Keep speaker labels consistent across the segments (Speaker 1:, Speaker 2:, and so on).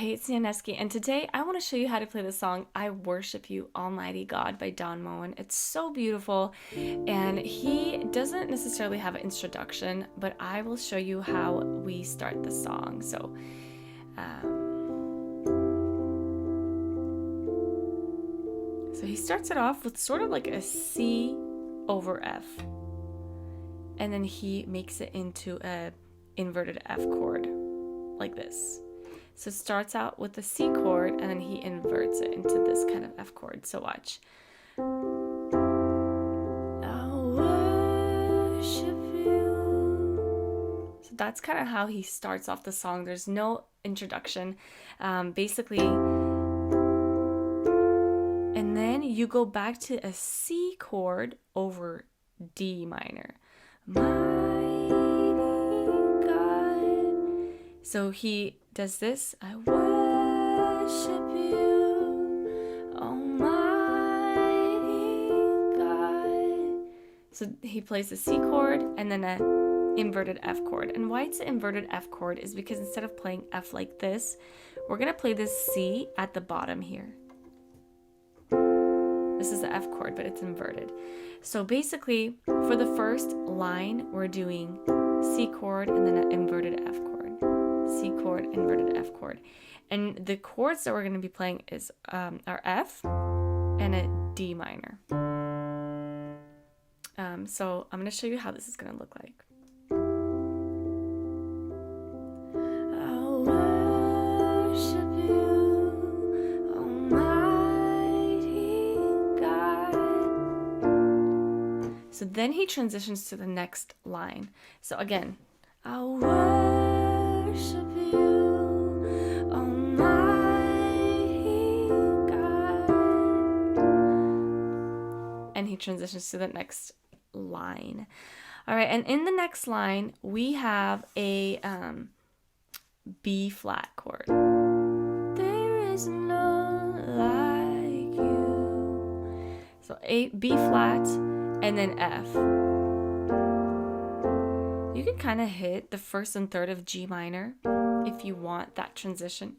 Speaker 1: Hey, it's Yaneski, and today I want to show you how to play the song I Worship You, Almighty God by Moen. It's so beautiful, and he doesn't necessarily have an introduction, but I will show you how we start the song. So he starts it off with sort of like a C over F, and then he makes it into a inverted F chord, like this. So it starts out with the C chord, and then he inverts it into this kind of F chord. So watch. I'll worship you. So that's kind of how he starts off the song. There's no introduction, basically. And then you go back to a C chord over D minor. Mighty God. So he does this. I worship you, Almighty God. So he plays the C chord and then an inverted F chord. And why it's an inverted F chord is because instead of playing F like this, we're going to play this C at the bottom here. This is the F chord, but it's inverted. So basically, for the first line, we're doing C chord and then an inverted F chord. C chord, inverted F chord. And the chords that we're going to be playing is our F and a D minor. So I'm going to show you how this is going to look like. I'll worship you, Almighty God. So then he transitions to the next line. So again, I'll worship you, Almighty God. And he transitions to the next line. All right, and in the next line, we have a B flat chord. There is none like you. So A, B flat, and then F. You can kind of hit the first and third of G minor if you want that transition.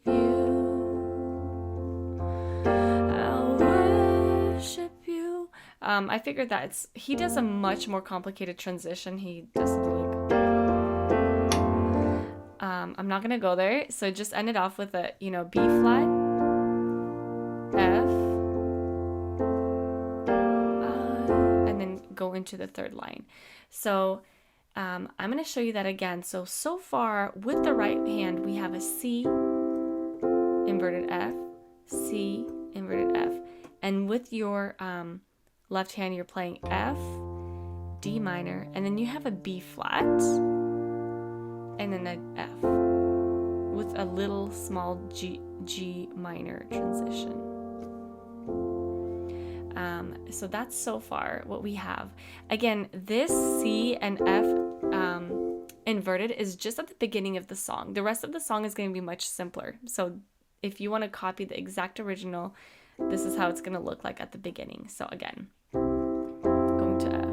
Speaker 1: I'll worship you. I figured that he does a much more complicated transition. He does like, I'm not gonna go there. So just end it off with a, B flat, F, and then go into the third line. So I'm going to show you that again. So far with the right hand, we have a C, inverted F, C, inverted F. And with your left hand, you're playing F, D minor, and then you have a B flat, and then an F with a little small G minor transition. So that's so far what we have. Again, this C and F inverted is just at the beginning of the song. The rest of the song is going to be much simpler. So if you want to copy the exact original, this is how it's going to look like at the beginning. So again, going to F.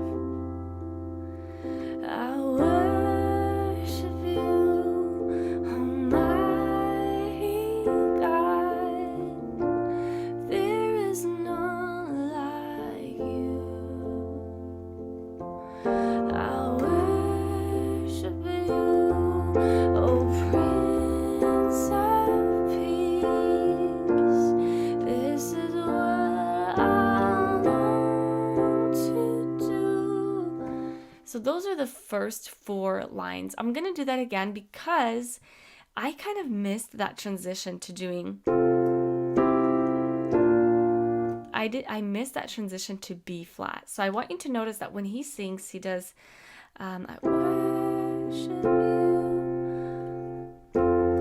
Speaker 1: I worship you, Almighty God. There is none like you. I worship you, oh Prince of Peace. This is what I long to do. So those are the first 4 lines. I'm going to do that again because I kind of missed that transition to doing... I missed that transition to B flat. So I want you to notice that when he sings, he does, I worship you,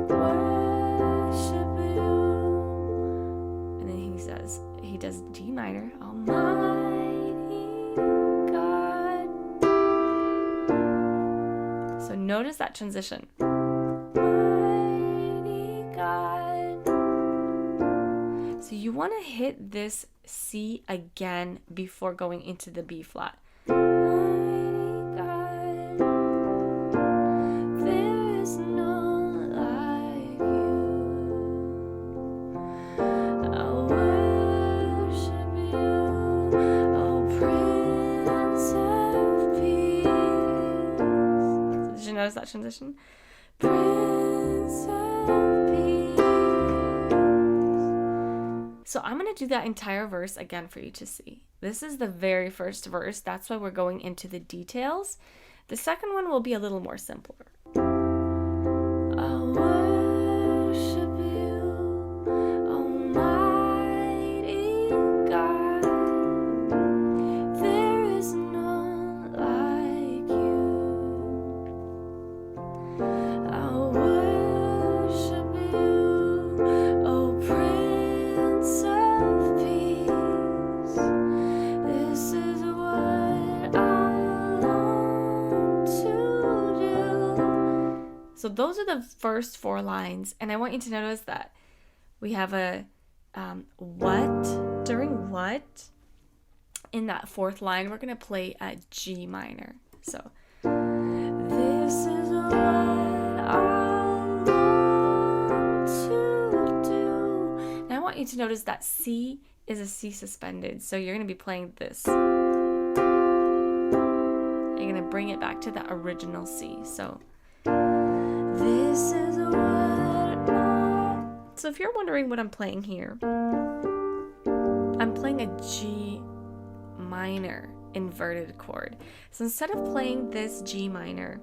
Speaker 1: worship you. And then he does D minor, Almighty God. So notice that transition. Almighty God. So you want to hit this C again before going into the B flat. Almighty God, there is no like you. that transition. Prince of Peace. So I'm going to do that entire verse again for you to see. This is the very first verse. That's why we're going into the details. The second one will be a little more simpler. I worship you, Almighty God. There is none like you. I worship you, O Prince of Peace. This is what I long to do. So those are the first 4 lines, and I want you to notice that we have a what during what. In that 4th line, we're going to play a G minor. So this is what I want to do. Now I want you to notice that C is a C suspended, so you're going to be playing this. You're going to bring it back to the original C. So this is what I... So if you're wondering what I'm playing here, I'm playing a G minor inverted chord. So instead of playing this G minor,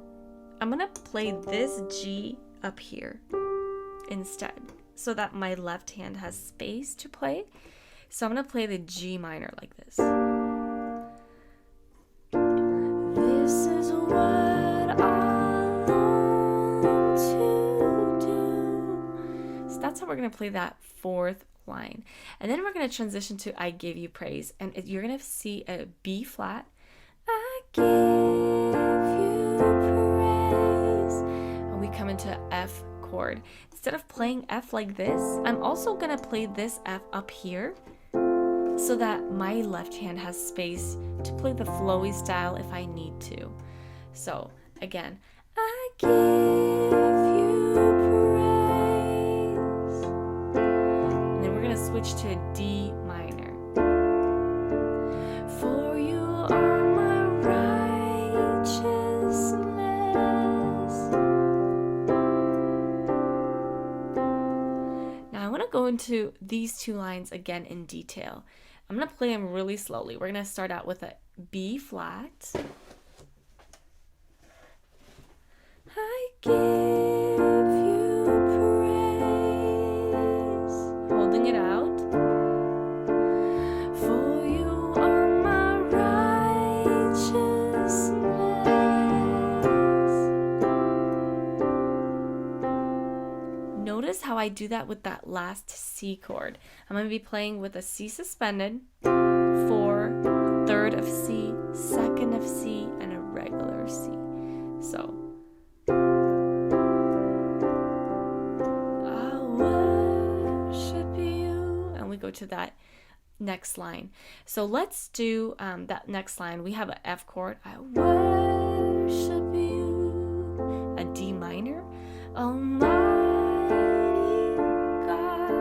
Speaker 1: I'm going to play this G up here instead, so that my left hand has space to play. So I'm going to play the G minor like this. This is what I long to do. So that's how we're going to play that 4th line. And then we're going to transition to I Give You Praise, and you're going to see a B flat. I give you praise. And we come into F chord. Instead of playing F like this, I'm also going to play this F up here so that my left hand has space to play the flowy style if I need to. So again, I give you praise. And then we're going to switch to a D minor. For you are my righteousness. Now I want to go into these 2 lines again in detail. I'm going to play them really slowly. We're going to start out with a B flat. I give you praise. Holding it out. For you are my righteousness. Notice how I do that with that last C chord. I'm going to be playing with a C suspended, 4, 3rd of C, 2nd of C, and a regular C. So I worship you, and we go to that next line. So let's do that next line. We have an F chord. I worship you, a D minor, Almighty God,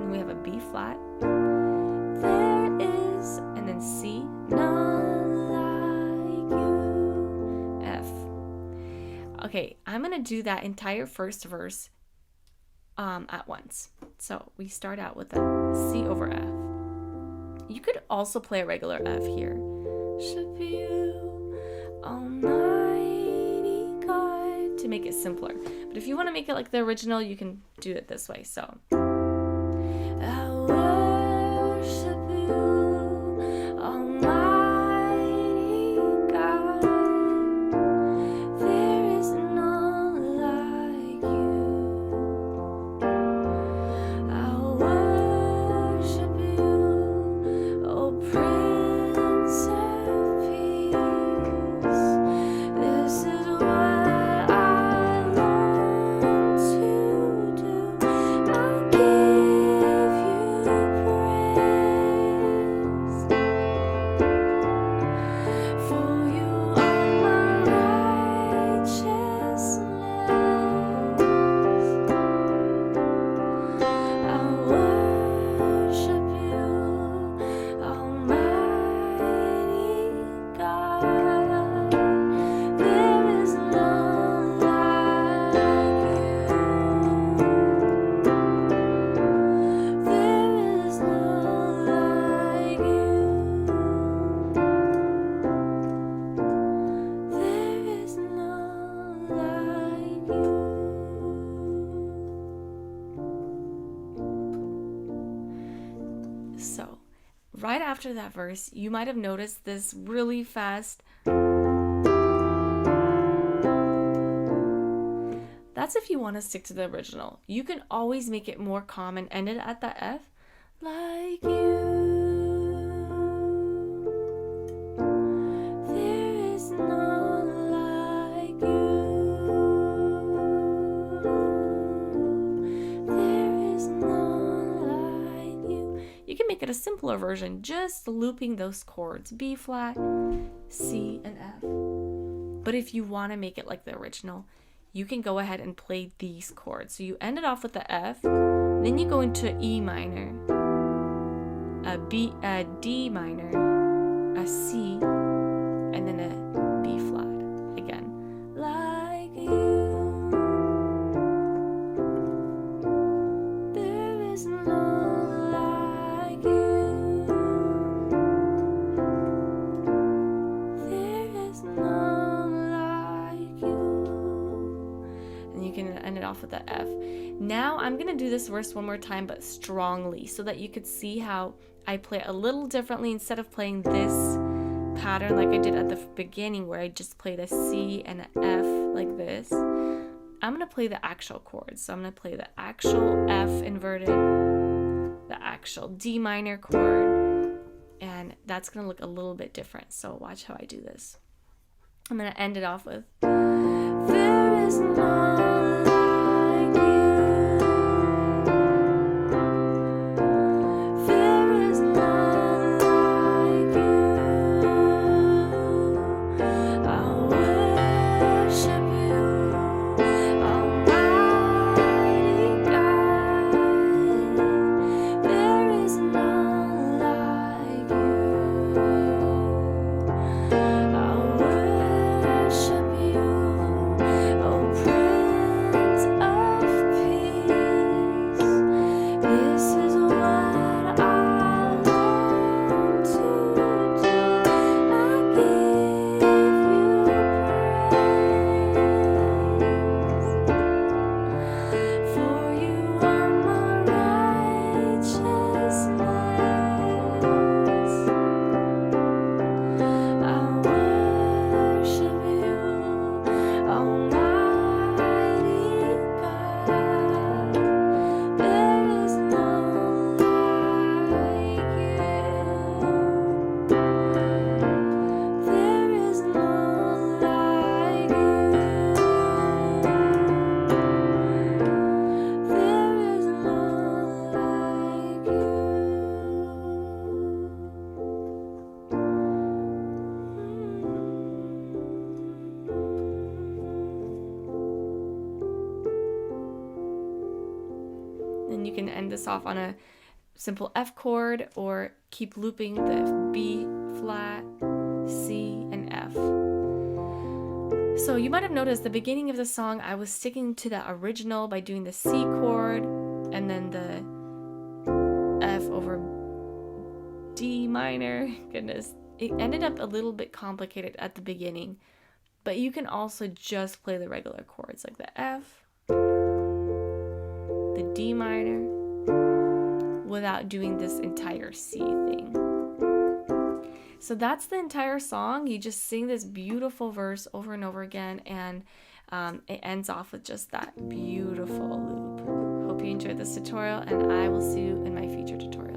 Speaker 1: and we have a B flat. There is, and then C, none like you, F. Okay, I'm gonna do that entire first verse at once. So we start out with a C over F. You could also play a regular F here. Should be you, Almighty God, to make it simpler. But if you want to make it like the original, you can do it this way. So I worship you, Almighty God. There is none like you. I worship you, O Prince of Peace. This is what I long to do. I So right after that verse, you might have noticed this really fast. That's if you want to stick to the original. You can always make it more calm and end it at the F. Like you, there is none like you. There is none like you. You can make it a simpler version, just looping those chords, B flat, C, and F. But if you want to make it like the original, you can go ahead and play these chords. So you end it off with the F, then you go into E minor, a D minor, a C, and then a B flat again. Like you, there is none like you. There is none like you. And you can end it off with the F. Now I'm gonna do this verse one more time, but strongly, so that you could see how I play it a little differently. Instead of playing this pattern like I did at the beginning where I just played a C and an F like this, I'm gonna play the actual chords. So I'm gonna play the actual F inverted, the actual D minor chord, and that's gonna look a little bit different. So watch how I do this. I'm gonna end it off with, there is none like you. There is none like you. I worship you, Almighty God. There is none like you. I worship you, oh Prince of Peace. This is what I long to do. I give you praise, for you are my righteousness. I worship you, Almighty God. There is none like you. There is none like you. There is none like you. Then you can end this off on a simple F chord or keep looping the B flat, C, and F. So you might have noticed the beginning of the song, I was sticking to the original by doing the C chord and then the F over D minor. Goodness, it ended up a little bit complicated at the beginning, but you can also just play the regular chords like the F, the D minor, without doing this entire C thing. So that's the entire song. You just sing this beautiful verse over and over again, and it ends off with just that beautiful loop. Hope you enjoyed this tutorial, and I will see you in my future tutorial.